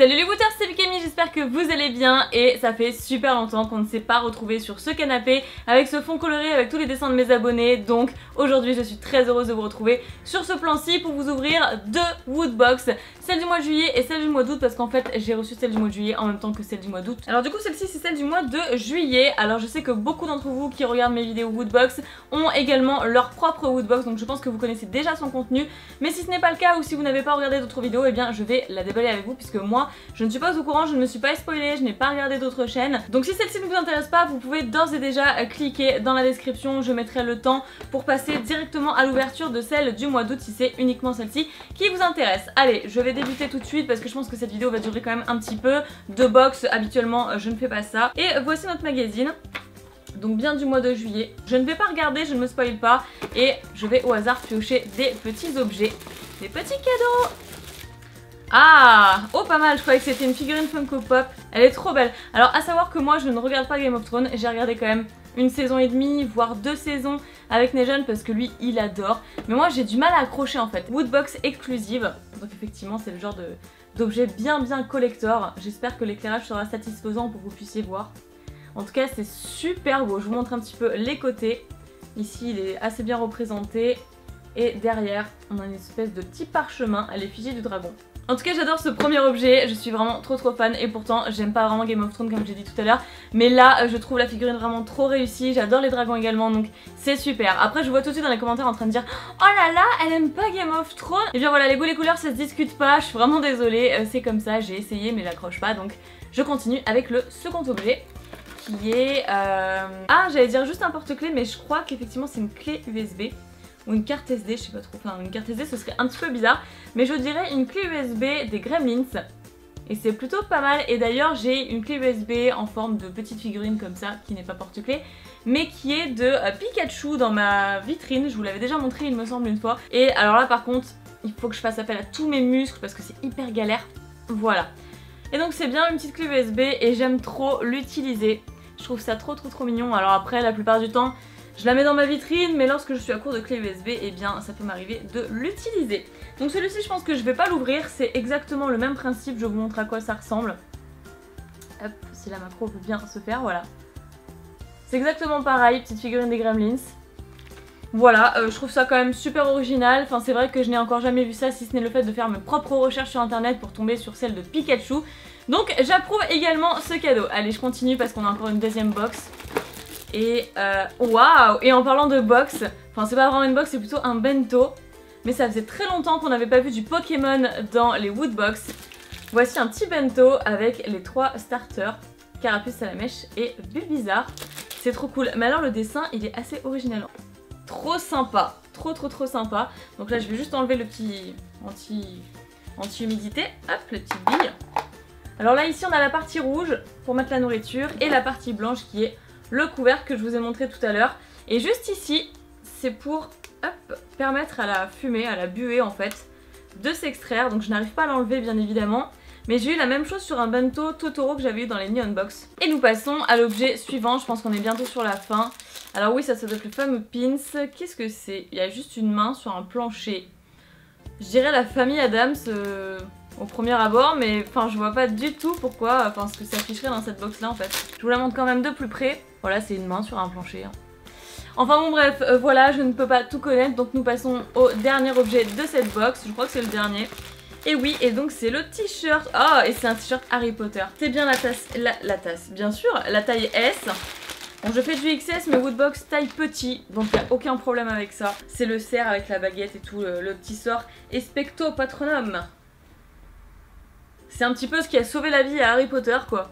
Salut les wooters, c'est Camille, j'espère que vous allez bien et ça fait super longtemps qu'on ne s'est pas retrouvés sur ce canapé avec ce fond coloré avec tous les dessins de mes abonnés, donc aujourd'hui je suis très heureuse de vous retrouver sur ce plan-ci pour vous ouvrir deux Woodbox, celle du mois de juillet et celle du mois d'août parce qu'en fait j'ai reçu celle du mois de juillet en même temps que celle du mois d'août. Alors du coup celle-ci c'est celle du mois de juillet, alors je sais que beaucoup d'entre vous qui regardent mes vidéos Woodbox ont également leur propre Woodbox, donc je pense que vous connaissez déjà son contenu, mais si ce n'est pas le cas ou si vous n'avez pas regardé d'autres vidéos, eh bien je vais la déballer avec vous puisque moi je ne suis pas au courant, je ne me suis pas spoilée, je n'ai pas regardé d'autres chaînes. Donc si celle-ci ne vous intéresse pas, vous pouvez d'ores et déjà cliquer dans la description, je mettrai le temps pour passer directement à l'ouverture de celle du mois d'août si c'est uniquement celle-ci qui vous intéresse. Allez, je vais débuter tout de suite parce que je pense que cette vidéo va durer quand même un petit peu. Deux box, habituellement je ne fais pas ça. Et voici notre magazine. Donc bien du mois de juillet. Je ne vais pas regarder, je ne me spoil pas. Et je vais au hasard piocher des petits objets, des petits cadeaux. Ah, oh pas mal, je croyais que c'était une figurine Funko Pop, elle est trop belle. Alors à savoir que moi je ne regarde pas Game of Thrones, j'ai regardé quand même une saison et demie, voire 2 saisons avec Nejon parce que lui il adore. Mais moi j'ai du mal à accrocher en fait. Woodbox exclusive, donc effectivement c'est le genre d'objet bien collector. J'espère que l'éclairage sera satisfaisant pour que vous puissiez voir. En tout cas c'est super beau, je vous montre un petit peu les côtés. Ici il est assez bien représenté et derrière on a une espèce de petit parchemin à l'effigie du dragon. En tout cas j'adore ce premier objet, je suis vraiment trop fan et pourtant j'aime pas vraiment Game of Thrones comme j'ai dit tout à l'heure. Mais là je trouve la figurine vraiment trop réussie, j'adore les dragons également donc c'est super. Après je vois tout de suite dans les commentaires en train de dire oh là là elle aime pas Game of Thrones. Et bien voilà, les goûts les couleurs ça se discute pas, je suis vraiment désolée, c'est comme ça, j'ai essayé mais j'accroche pas donc je continue avec le second objet qui est... Ah j'allais dire juste un porte-clés mais je crois qu'effectivement c'est une clé USB. Ou une carte SD, je sais pas trop, enfin une carte SD ce serait un petit peu bizarre, mais je dirais une clé USB des Gremlins. Et c'est plutôt pas mal, et d'ailleurs j'ai une clé USB en forme de petite figurine comme ça, qui n'est pas porte-clés, mais qui est de Pikachu dans ma vitrine, je vous l'avais déjà montré il me semble une fois. Et alors là par contre, il faut que je fasse appel à tous mes muscles parce que c'est hyper galère, voilà. Et donc c'est bien une petite clé USB et j'aime trop l'utiliser, je trouve ça trop mignon. Alors après la plupart du temps, je la mets dans ma vitrine, mais lorsque je suis à court de clé USB, eh bien ça peut m'arriver de l'utiliser. Donc celui-ci je pense que je vais pas l'ouvrir, c'est exactement le même principe, je vous montre à quoi ça ressemble. Hop, si la macro peut bien se faire, voilà. C'est exactement pareil, petite figurine des Gremlins. Voilà, je trouve ça quand même super original, enfin c'est vrai que je n'ai encore jamais vu ça si ce n'est le fait de faire mes propres recherches sur internet pour tomber sur celle de Pikachu. Donc j'approuve également ce cadeau. Allez, je continue parce qu'on a encore une deuxième box. Et waouh! Et en parlant de box, enfin c'est pas vraiment une box, c'est plutôt un bento. Mais ça faisait très longtemps qu'on n'avait pas vu du Pokémon dans les Woodbox. Voici un petit bento avec les 3 starters, Carapuce, Salamèche et Bulbizarre. C'est trop cool. Mais alors le dessin il est assez original. Trop sympa, trop sympa. Donc là je vais juste enlever le petit anti-humidité. Hop, les petites billes. Alors là ici on a la partie rouge pour mettre la nourriture et la partie blanche qui est le couvercle que je vous ai montré tout à l'heure. Et juste ici, c'est pour permettre à la fumée, à la buée en fait, de s'extraire. Donc je n'arrive pas à l'enlever bien évidemment. Mais j'ai eu la même chose sur un bento Totoro que j'avais eu dans les Neon Box. Et nous passons à l'objet suivant, je pense qu'on est bientôt sur la fin. Alors oui, ça doit être le fameux pins. Qu'est-ce que c'est? Il y a juste une main sur un plancher. Je dirais la famille Adams au premier abord, mais enfin je vois pas du tout pourquoi, enfin ce que ça afficherait dans cette box là en fait. Je vous la montre quand même de plus près. Voilà, c'est une main sur un plancher. Enfin bon bref, voilà, je ne peux pas tout connaître, donc nous passons au dernier objet de cette box. Je crois que c'est le dernier. Et oui, et donc c'est le t-shirt. Oh, et c'est un t-shirt Harry Potter. C'est bien la tasse, bien sûr, la taille S. Bon, je fais du XS, mais Woodbox taille petit, donc il n'y a aucun problème avec ça. C'est le cerf avec la baguette et tout, le petit sort Expecto Patronum. C'est un petit peu ce qui a sauvé la vie à Harry Potter quoi.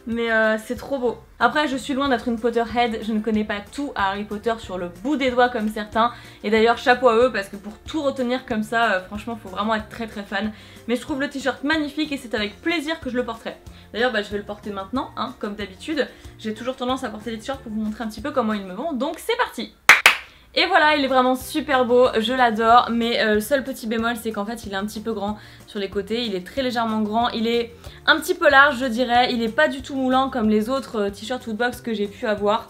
Mais c'est trop beau. Après je suis loin d'être une Potterhead, je ne connais pas tout à Harry Potter sur le bout des doigts comme certains. Et d'ailleurs chapeau à eux parce que pour tout retenir comme ça, franchement faut vraiment être très fan. Mais je trouve le t-shirt magnifique et c'est avec plaisir que je le porterai. D'ailleurs je vais le porter maintenant, hein, comme d'habitude. J'ai toujours tendance à porter des t-shirts pour vous montrer un petit peu comment ils me vont, donc c'est parti! Et voilà, il est vraiment super beau, je l'adore, mais le seul petit bémol c'est qu'en fait il est un petit peu grand sur les côtés, il est très légèrement grand, il est un petit peu large je dirais, il est pas du tout moulant comme les autres t-shirts Woodbox que j'ai pu avoir.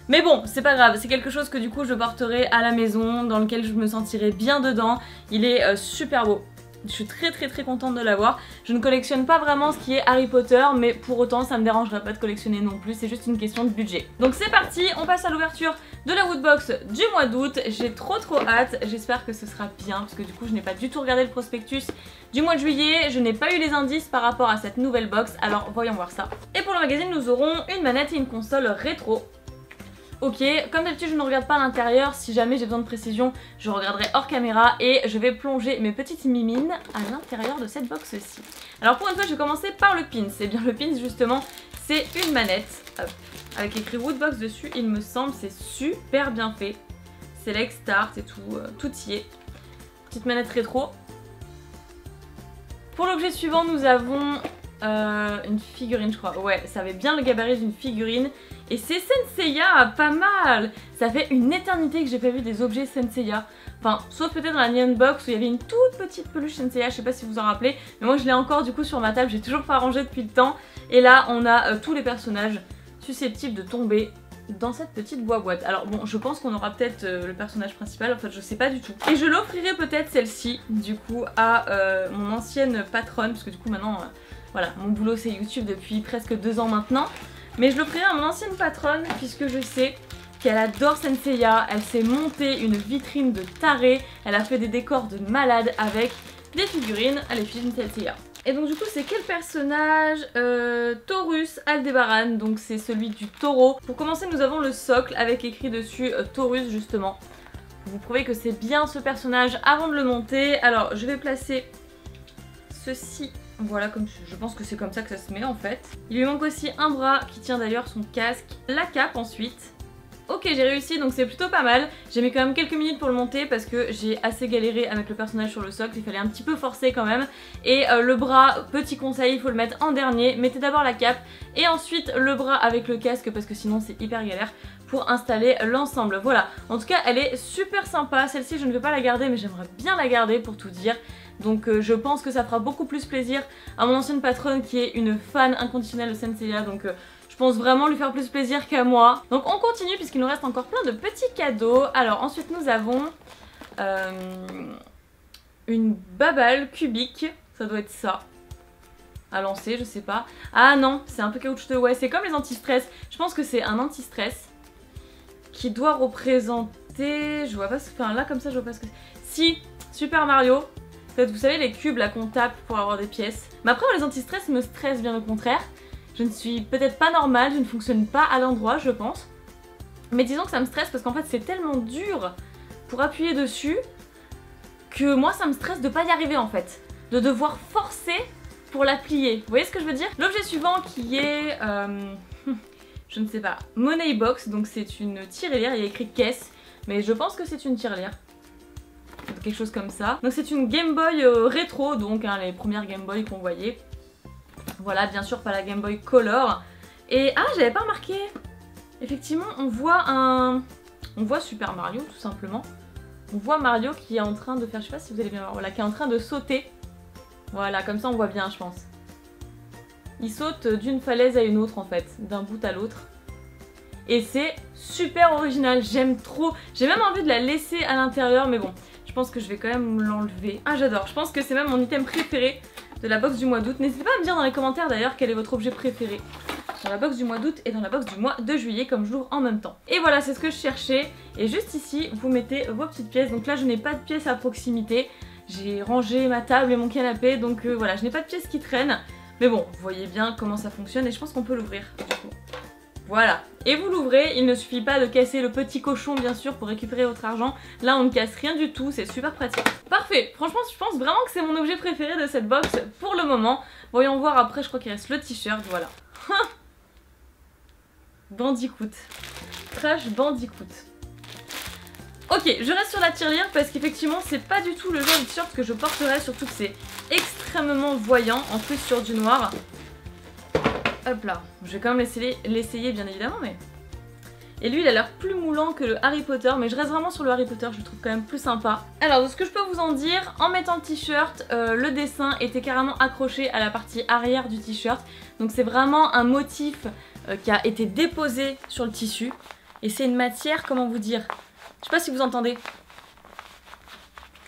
Mais bon, c'est pas grave, c'est quelque chose que du coup je porterai à la maison, dans lequel je me sentirai bien dedans, il est super beau. Je suis très contente de l'avoir. Je ne collectionne pas vraiment ce qui est Harry Potter, mais pour autant ça me dérangerait pas de collectionner non plus, c'est juste une question de budget. Donc c'est parti, on passe à l'ouverture de la Woodbox du mois d'août. J'ai trop hâte, j'espère que ce sera bien, parce que du coup je n'ai pas du tout regardé le prospectus du mois de juillet, je n'ai pas eu les indices par rapport à cette nouvelle box, alors voyons voir ça. Et pour le magazine nous aurons une manette et une console rétro. Ok, comme d'habitude je ne regarde pas à l'intérieur, si jamais j'ai besoin de précision je regarderai hors caméra et je vais plonger mes petites mimines à l'intérieur de cette box-ci. Alors pour une fois je vais commencer par le pins, et bien le pins justement c'est une manette, hop, avec écrit Woodbox dessus, il me semble, c'est super bien fait. Select, Start et tout, tout y est. Petite manette rétro. Pour l'objet suivant nous avons une figurine je crois, ouais ça avait bien le gabarit d'une figurine. Et c'est Senseiya, pas mal. Ça fait une éternité que j'ai pas vu des objets Senseiya. Enfin, sauf peut-être dans la Neon Box où il y avait une toute petite peluche Senseiya, je sais pas si vous en rappelez. Mais moi je l'ai encore du coup sur ma table, j'ai toujours pas rangé depuis le temps. Et là on a tous les personnages susceptibles de tomber dans cette petite boîte. Alors bon, je pense qu'on aura peut-être le personnage principal, en fait je sais pas du tout. Et je l'offrirai peut-être celle-ci, du coup, à mon ancienne patronne, parce que du coup maintenant, voilà, mon boulot c'est YouTube depuis presque 2 ans maintenant. Mais je l'offrirai à mon ancienne patronne puisque je sais qu'elle adore Senseiya, elle s'est montée une vitrine de taré, elle a fait des décors de malade avec des figurines à l'effigie de Senseiya. Et donc du coup c'est quel personnage? Taurus Aldebaran, donc c'est celui du taureau. Pour commencer nous avons le socle avec écrit dessus Taurus justement. Vous prouvez que c'est bien ce personnage avant de le monter. Alors je vais placer ceci. Voilà, comme je pense que c'est comme ça que ça se met en fait. Il lui manque aussi un bras qui tient d'ailleurs son casque. La cape ensuite. Ok, j'ai réussi, donc c'est plutôt pas mal. J'ai mis quand même quelques minutes pour le monter parce que j'ai assez galéré à mettre le personnage sur le socle. Il fallait un petit peu forcer quand même. Et le bras, petit conseil, il faut le mettre en dernier. Mettez d'abord la cape et ensuite le bras avec le casque parce que sinon c'est hyper galère pour installer l'ensemble. Voilà, en tout cas elle est super sympa. Celle-ci je ne vais pas la garder mais j'aimerais bien la garder pour tout dire. Donc je pense que ça fera beaucoup plus plaisir à mon ancienne patronne qui est une fan inconditionnelle de Senseiya. Donc je pense vraiment lui faire plus plaisir qu'à moi. Donc on continue puisqu'il nous reste encore plein de petits cadeaux. Alors ensuite nous avons une babale cubique. Ça doit être ça. À lancer, je sais pas. Ah non, c'est un peu caoutchouteux. Ouais, c'est comme les anti-stress. Je pense que c'est un anti-stress qui doit représenter... Je vois pas ce... Enfin là comme ça je vois pas ce que c'est. Si, Super Mario. Peut-être vous savez les cubes là qu'on tape pour avoir des pièces. Mais après les anti-stress me stressent bien au contraire. Je ne suis peut-être pas normale, je ne fonctionne pas à l'endroit je pense. Mais disons que ça me stresse parce qu'en fait c'est tellement dur pour appuyer dessus que moi ça me stresse de pas y arriver en fait. De devoir forcer pour la plier. Vous voyez ce que je veux dire? L'objet suivant qui est... je ne sais pas. Money Box, donc c'est une tirelire, il y a écrit caisse. Mais je pense que c'est une tirelire. Quelque chose comme ça. Donc c'est une Game Boy rétro, donc hein, les premières Game Boy qu'on voyait. Voilà, bien sûr pas la Game Boy Color. Et ah, j'avais pas remarqué. Effectivement, on voit Super Mario tout simplement. On voit Mario qui est en train de faire, je sais pas si vous allez bien voir, voilà, qui est en train de sauter. Voilà, comme ça on voit bien je pense. Il saute d'une falaise à une autre en fait, d'un bout à l'autre. Et c'est super original, j'aime trop. J'ai même envie de la laisser à l'intérieur, mais bon. Je pense que je vais quand même l'enlever. Ah j'adore, je pense que c'est même mon item préféré de la box du mois d'août. N'hésitez pas à me dire dans les commentaires d'ailleurs quel est votre objet préféré dans la box du mois d'août et dans la box du mois de juillet comme je l'ouvre en même temps. Et voilà, c'est ce que je cherchais. Et juste ici, vous mettez vos petites pièces. Donc là je n'ai pas de pièces à proximité. J'ai rangé ma table et mon canapé, donc voilà, je n'ai pas de pièces qui traînent. Mais bon, vous voyez bien comment ça fonctionne et je pense qu'on peut l'ouvrir du coup. Voilà, et vous l'ouvrez, il ne suffit pas de casser le petit cochon bien sûr pour récupérer votre argent. Là on ne casse rien du tout, c'est super pratique. Parfait, franchement je pense vraiment que c'est mon objet préféré de cette box pour le moment. Voyons voir après, je crois qu'il reste le t-shirt, voilà. Bandicoot. Crash Bandicoot. Ok, je reste sur la tirelire parce qu'effectivement c'est pas du tout le genre de t-shirt que je porterais, surtout que c'est extrêmement voyant, en plus sur du noir. Hop là, je vais quand même l'essayer bien évidemment, mais... Et lui il a l'air plus moulant que le Harry Potter, mais je reste vraiment sur le Harry Potter, je le trouve quand même plus sympa. Alors de ce que je peux vous en dire, en mettant le t-shirt, le dessin était carrément accroché à la partie arrière du t-shirt. Donc c'est vraiment un motif qui a été déposé sur le tissu. Et c'est une matière, comment vous dire, je sais pas si vous entendez.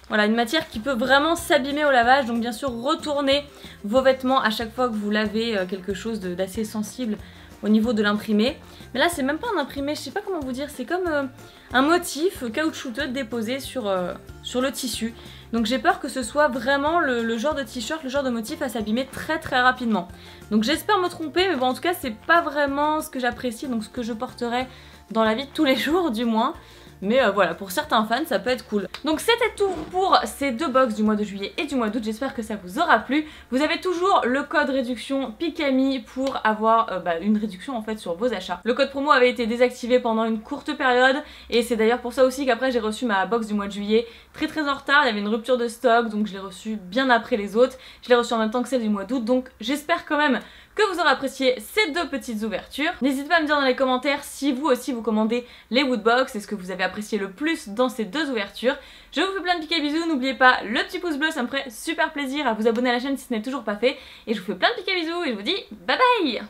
Voilà, une matière qui peut vraiment s'abîmer au lavage, donc bien sûr retournez vos vêtements à chaque fois que vous lavez quelque chose d'assez sensible au niveau de l'imprimé. Mais là c'est même pas un imprimé, je sais pas comment vous dire, c'est comme un motif caoutchouteux déposé sur le tissu. Donc j'ai peur que ce soit vraiment le genre de t-shirt, le genre de motif à s'abîmer très très rapidement. Donc j'espère me tromper, mais bon en tout cas c'est pas vraiment ce que j'apprécie, donc ce que je porterai dans la vie de tous les jours du moins. Mais voilà, pour certains fans, ça peut être cool. Donc c'était tout pour ces deux box du mois de juillet et du mois d'août. J'espère que ça vous aura plu. Vous avez toujours le code réduction Pikami pour avoir une réduction en fait sur vos achats. Le code promo avait été désactivé pendant une courte période et c'est d'ailleurs pour ça aussi qu'après j'ai reçu ma box du mois de juillet très en retard. Il y avait une rupture de stock, donc je l'ai reçue bien après les autres. Je l'ai reçue en même temps que celle du mois d'août, donc j'espère quand même que vous aurez apprécié ces deux petites ouvertures. N'hésitez pas à me dire dans les commentaires si vous aussi vous commandez les Woodbox et ce que vous avez apprécié le plus dans ces deux ouvertures. Je vous fais plein de piquets bisous, n'oubliez pas le petit pouce bleu, ça me ferait super plaisir à vous abonner à la chaîne si ce n'est toujours pas fait. Et je vous fais plein de piquets bisous et je vous dis bye bye.